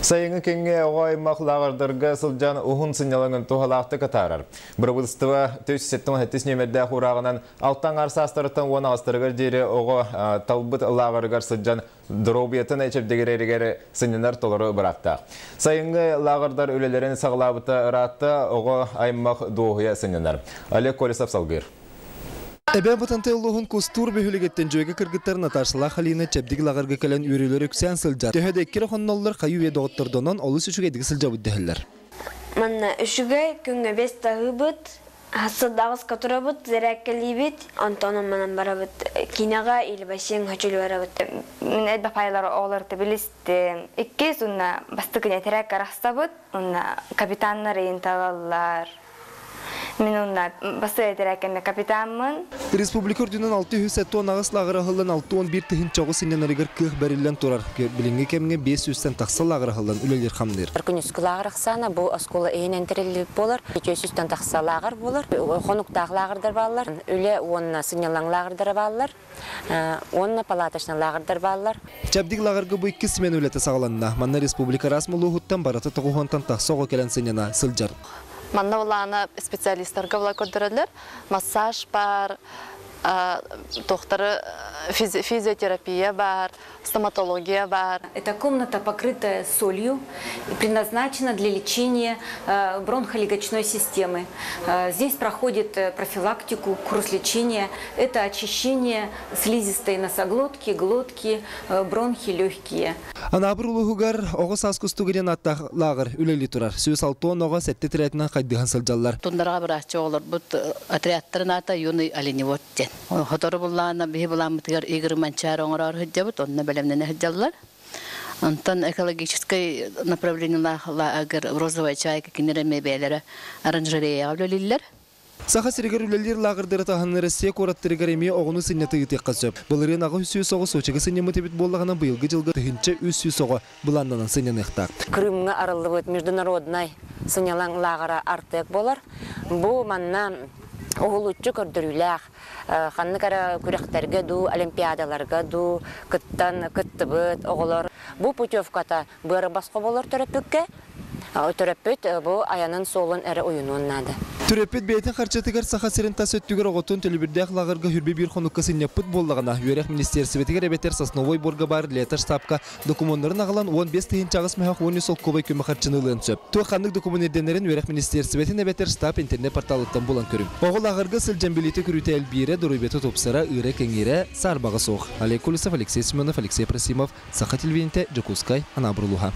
Sayıngı kenge oğay maqlağırdırga sılcan uhun sinyalının tuhalaqtı katarar. Bırvılstıva 377 nemedde xurağынан alttan arsastırıtın ona astırgır deri oğu talbıt lağırgar sılcan drobiyatın eçepdegirerigeri sinyalar toluru bıraktı. Sayıngı lağırdar ölelerin sağlabıtı ırattı oğu aymaq doğuya sinyalar. Ali Kolisov salgır. Эбе батантай улуғын кустур бөхілігеттен жөйгі кіргіттарына тарсыла қалиына чәбдігі лағырғы кәлін үйрелері күсән сылжар. Төһеді еккері қонноллар қайу е доғыттырдонан олыс үшіге дегі сылжа бүддігілер. Манна үшіге күнге 5 тағы бұд, хасыдағыз қатыра бұд, зәрәккелі бұд, антоным манан бара бұд, кинаға или башың хачыл бара бұд. Мен әдбі пайлары оғыларды білісті. Икке сұнна бастықын әтерәк қарақса бұд, капитанлар ең талалар. Мен онда басы әтерәкенде капитанмын. Республика үрдінен 600 ағыс лағыры ғылын 611 тіхін чоғы сенен әрігер күйх бәрілен тұрар. Білінгі кемге 500-тен тақсы лағыры ғылын үлелер қамдыр. Күніскі лағыр қсана бұл осколы әйін әнтірелік болар. 200-тен тақсы лағыр болар. Қонуқтағы лағырдар балар. Үлі онына сынялан лағырдар балар. Онына палаташна лағырдар балар. Чәбдік лағырғы бұл 2 смен өлеті сағаланына. Манна республика расмылы ұғыттан бараты тұғуғантан тақсы оғы келен сенена сылжар. Манна уланы специалисттарға бұла көндірілер. Массаж бар, физиотерапия бар, стоматология бар. Эта комната, покрытая солью, предназначена для лечения бронхолегочной системы. Здесь проходит профилактику, курс лечения. Это очищение слизистой носоглотки, глотки, бронхи, легкие. Анабыр улуғығар оғы саскустуғырен аттақ лағыр үлелі тұрар. Сөз алтуын оға сәтті тіретінен қайдыған сылжалар. Тондарға бір атшы олар бұд отрядтарын ата юны алені өттен. Хоторы бұллағына бейі бұламытығар егір манчар оңырар хүджабыд, онына бәлемнені хүджалар. Антон экологическое направление лагер розовая чайка кенереме бәлері оранжерея үлелілер. Саха сиригер үлелер лағырдары тағаны Россия кораттырыгар еме оғыны сынеті үтек қасып. Бұлырын ағы үсі соғы сочығы сынемі тепет болағына бұйылғы жылғы түхінші үсі соғы бұланданан сынен еқтақ. Крымға арылы бұд международнай сынялан лағыра артық болар. Бұл манна оғылытчы көрдіріләқ. Қанны кара күректерге ду, олимпиадаларға ду, кыттан кытты бұд, оғылар. Бұл путевката бұры басқа болар түріпікке. Түріппет бұл аянын солын әрі ойынуын нады. Түрепет бейтін қарчатығар саха сирента сөттігер оғытын төлібірдәқ лағырға хүрбе бір қонуққа сынеппіт болдағына. Үйерек министерсіветігер әбетер Сосновой борға бар летар штабқа документарын ағылан 15 тейін чағыс мәхақ 10 сол көбай көмі қарчынылығын сөп. Туы қандық документтердерін үйерек министерсіветін әбетер штаб интернет порталыттан болан көрім. Оғы лағырға сілжен білеті күріті әлбейірі, дұрыбеті топсыра, үйрі кәңері, сарбағы соқ. Олег Колесов, Алексей Семенов, Алексей Просимов, Саха телевидениеде Джакускай, Анабырлуға.